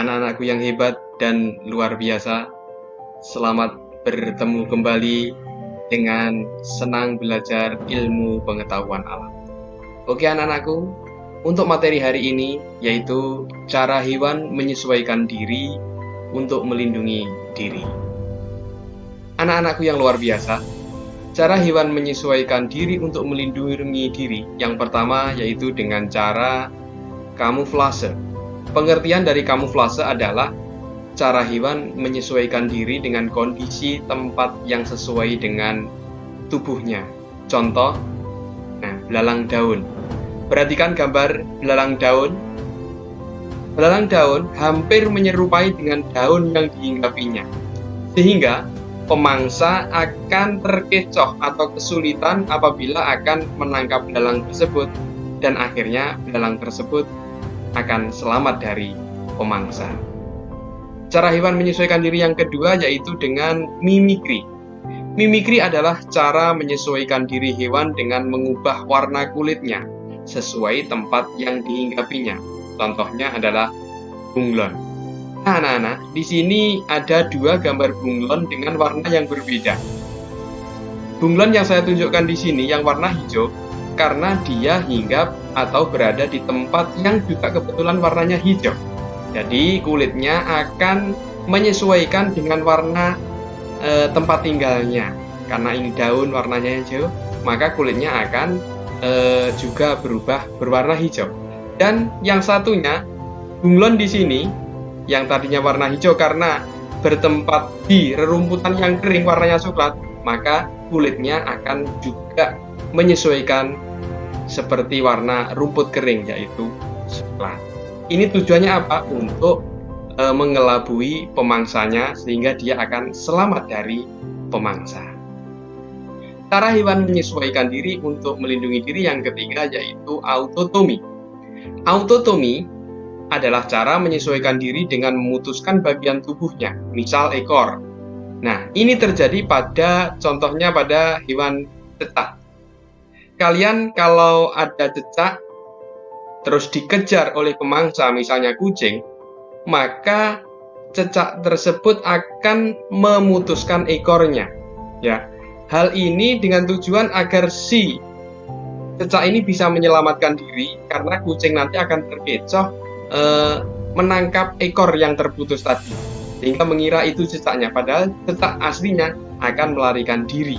anak-anakku yang hebat dan luar biasa. Selamat bertemu kembali dengan senang belajar ilmu pengetahuan alam. Oke anak-anakku, untuk materi hari ini yaitu cara hewan menyesuaikan diri untuk melindungi diri. Anak-anakku yang luar biasa, cara hewan menyesuaikan diri untuk melindungi diri yang pertama yaitu dengan cara kamuflase. Pengertian dari kamuflase adalah cara hewan menyesuaikan diri dengan kondisi tempat yang sesuai dengan tubuhnya. Contoh, belalang daun. Perhatikan gambar belalang daun. Belalang daun hampir menyerupai dengan daun yang dihinggapinya, sehingga pemangsa akan terkecoh atau kesulitan apabila akan menangkap belalang tersebut, dan akhirnya belalang tersebut akan selamat dari pemangsa. Cara hewan menyesuaikan diri yang kedua yaitu dengan mimikri. Mimikri adalah cara menyesuaikan diri hewan dengan mengubah warna kulitnya sesuai tempat yang dihinggapinya. Contohnya adalah bunglon. Nah, anak-anak, di sini ada dua gambar bunglon dengan warna yang berbeda. Bunglon yang saya tunjukkan di sini yang warna hijau karena dia hinggap atau berada di tempat yang juga kebetulan warnanya hijau. Jadi kulitnya akan menyesuaikan dengan warna tempat tinggalnya. Karena ini daun warnanya hijau, maka kulitnya akan juga berubah berwarna hijau. Dan yang satunya, bunglon di sini yang tadinya warna hijau karena bertempat di rerumputan yang kering warnanya coklat, maka kulitnya akan juga menyesuaikan seperti warna rumput kering yaitu coklat. Ini tujuannya apa? Untuk mengelabui pemangsanya sehingga dia akan selamat dari pemangsa. Cara hewan menyesuaikan diri untuk melindungi diri yang ketiga yaitu autotomi. Autotomi adalah cara menyesuaikan diri dengan memutuskan bagian tubuhnya, misal ekor. Nah, ini terjadi contohnya pada hewan cecak. Kalian kalau ada cecak terus dikejar oleh pemangsa, misalnya kucing, maka cecak tersebut akan memutuskan ekornya. Ya, hal ini dengan tujuan agar si cecak ini bisa menyelamatkan diri karena kucing nanti akan terkecoh menangkap ekor yang terputus tadi, sehingga mengira itu cecaknya, padahal cecak aslinya akan melarikan diri.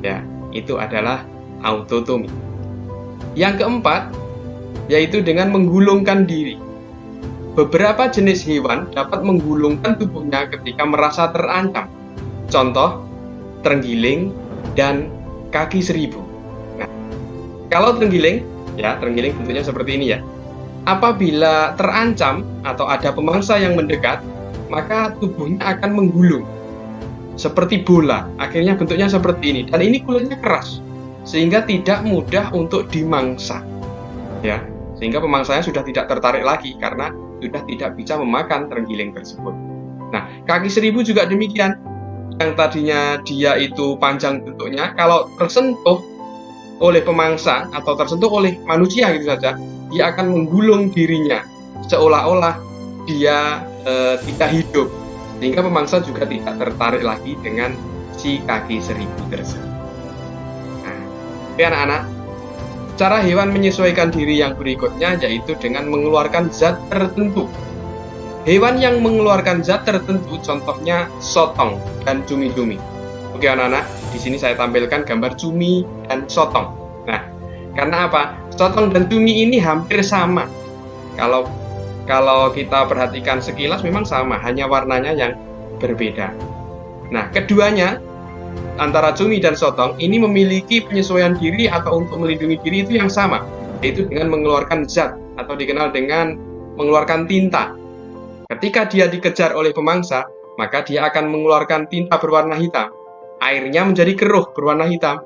Ya, itu adalah autotomi. Yang keempat yaitu dengan menggulungkan diri. Beberapa jenis hewan dapat menggulungkan tubuhnya ketika merasa terancam. Contoh, terenggiling dan kaki seribu. Nah, kalau terenggiling bentuknya seperti ini ya. Apabila terancam atau ada pemangsa yang mendekat, maka tubuhnya akan menggulung seperti bola. Akhirnya bentuknya seperti ini, dan ini kulitnya keras sehingga tidak mudah untuk dimangsa. Ya, sehingga pemangsanya sudah tidak tertarik lagi karena sudah tidak bisa memakan terenggiling tersebut. Nah, kaki seribu juga demikian. Yang tadinya dia itu panjang bentuknya, kalau tersentuh oleh pemangsa atau tersentuh oleh manusia gitu saja, dia akan menggulung dirinya seolah-olah dia tidak hidup, sehingga pemangsa juga tidak tertarik lagi dengan si kaki seribu tersebut. Nah, oke anak-anak, cara hewan menyesuaikan diri yang berikutnya yaitu dengan mengeluarkan zat tertentu. Hewan yang mengeluarkan zat tertentu contohnya sotong dan cumi-cumi. Oke anak-anak, di sini saya tampilkan gambar cumi dan sotong. Nah, karena apa? Sotong dan cumi ini hampir sama. Kalau kita perhatikan sekilas memang sama, hanya warnanya yang berbeda. Nah, keduanya antara cumi dan sotong ini memiliki penyesuaian diri atau untuk melindungi diri itu yang sama, yaitu dengan mengeluarkan zat atau dikenal dengan mengeluarkan tinta. Ketika dia dikejar oleh pemangsa, maka dia akan mengeluarkan tinta berwarna hitam. Airnya menjadi keruh berwarna hitam.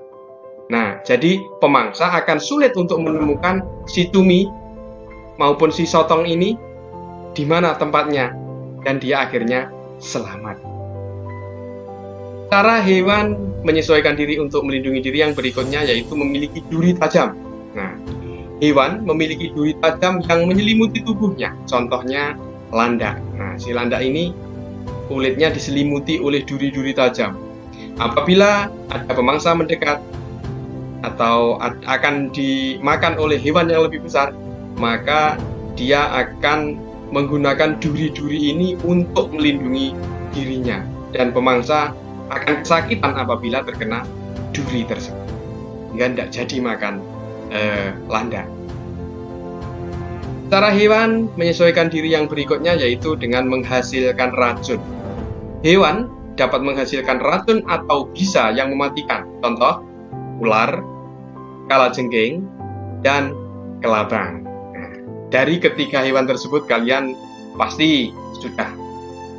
Nah, jadi pemangsa akan sulit untuk menemukan si cumi maupun si sotong ini di mana tempatnya, dan dia akhirnya selamat. Cara hewan menyesuaikan diri untuk melindungi diri yang berikutnya yaitu memiliki duri tajam. Nah, hewan memiliki duri tajam yang menyelimuti tubuhnya. Contohnya landak. Nah, si landak ini kulitnya diselimuti oleh duri-duri tajam. Apabila ada pemangsa mendekat atau akan dimakan oleh hewan yang lebih besar, maka dia akan menggunakan duri-duri ini untuk melindungi dirinya, dan pemangsa akan kesakitan apabila terkena duri tersebut, hingga tidak jadi makan landak. Cara hewan menyesuaikan diri yang berikutnya yaitu dengan menghasilkan racun. Hewan dapat menghasilkan racun atau bisa yang mematikan. Contoh, ular, kalajengking, dan kelabang. Nah, dari ketiga hewan tersebut kalian pasti sudah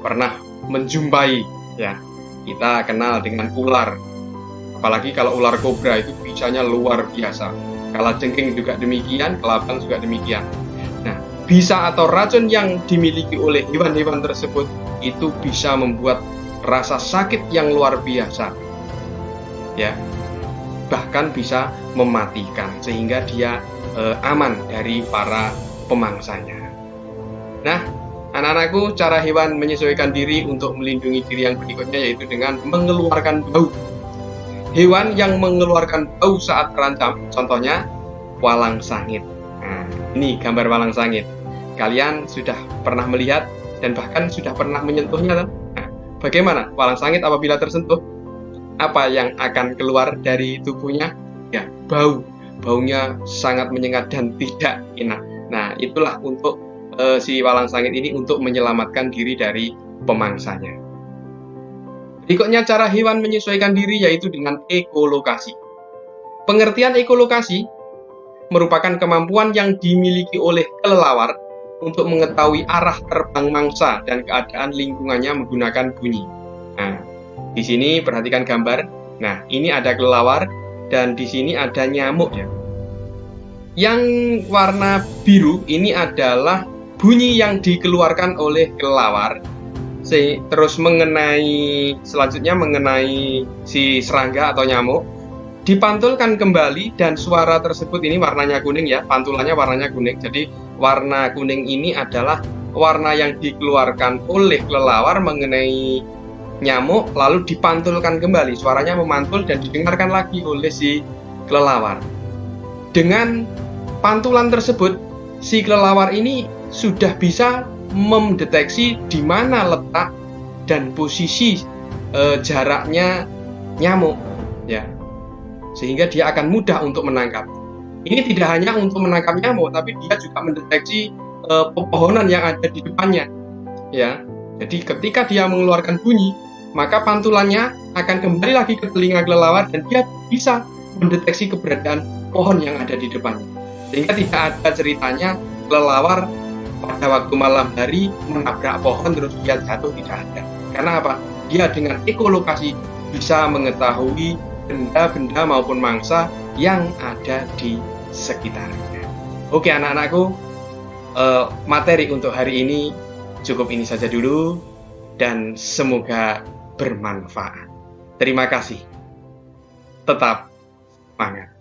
pernah menjumpai, ya. Kita kenal dengan ular. Apalagi kalau ular kobra itu bisanya luar biasa. Kalajengking juga demikian, kelabang juga demikian. Nah, bisa atau racun yang dimiliki oleh hewan-hewan tersebut itu bisa membuat rasa sakit yang luar biasa, ya, bahkan bisa mematikan, sehingga dia aman dari para pemangsanya. Nah, anak-anakku, cara hewan menyesuaikan diri untuk melindungi diri yang berikutnya yaitu dengan mengeluarkan bau. Hewan yang mengeluarkan bau saat terancam, contohnya walang sangit. Nah, ini gambar walang sangit. Kalian sudah pernah melihat dan bahkan sudah pernah menyentuhnya, kan? Nah, bagaimana walang sangit apabila tersentuh? Apa yang akan keluar dari tubuhnya? Ya, bau. Baunya sangat menyengat dan tidak enak. Nah, itulah untuk si walang sangit ini untuk menyelamatkan diri dari pemangsanya. Berikutnya cara hewan menyesuaikan diri yaitu dengan ekolokasi. Pengertian ekolokasi merupakan kemampuan yang dimiliki oleh kelelawar untuk mengetahui arah terbang mangsa dan keadaan lingkungannya menggunakan bunyi. Nah, di sini perhatikan gambar. Nah, ini ada kelelawar dan di sini ada nyamuk, ya. Yang warna biru ini adalah bunyi yang dikeluarkan oleh kelelawar. Terus selanjutnya mengenai si serangga atau nyamuk, dipantulkan kembali dan suara tersebut ini warnanya kuning, ya, pantulannya warnanya kuning. Jadi warna kuning ini adalah warna yang dikeluarkan oleh kelelawar mengenai nyamuk, lalu dipantulkan kembali, suaranya memantul dan didengarkan lagi oleh si kelelawar. Dengan pantulan tersebut, si kelelawar ini sudah bisa mendeteksi di mana letak dan posisi jaraknya nyamuk, ya, sehingga dia akan mudah untuk menangkap. Ini tidak hanya untuk menangkap nyamuk, tapi dia juga mendeteksi pepohonan yang ada di depannya, ya. Jadi ketika dia mengeluarkan bunyi, maka pantulannya akan kembali lagi ke telinga kelelawar dan dia bisa mendeteksi keberadaan pohon yang ada di depannya. Sehingga tidak ada ceritanya kelelawar pada waktu malam hari menabrak pohon terus dia jatuh, tidak ada. Karena apa? Dia dengan ekolokasi bisa mengetahui benda-benda maupun mangsa yang ada di sekitarnya. Oke anak-anakku, materi untuk hari ini cukup ini saja dulu dan semoga bermanfaat. Terima kasih. Tetap semangat.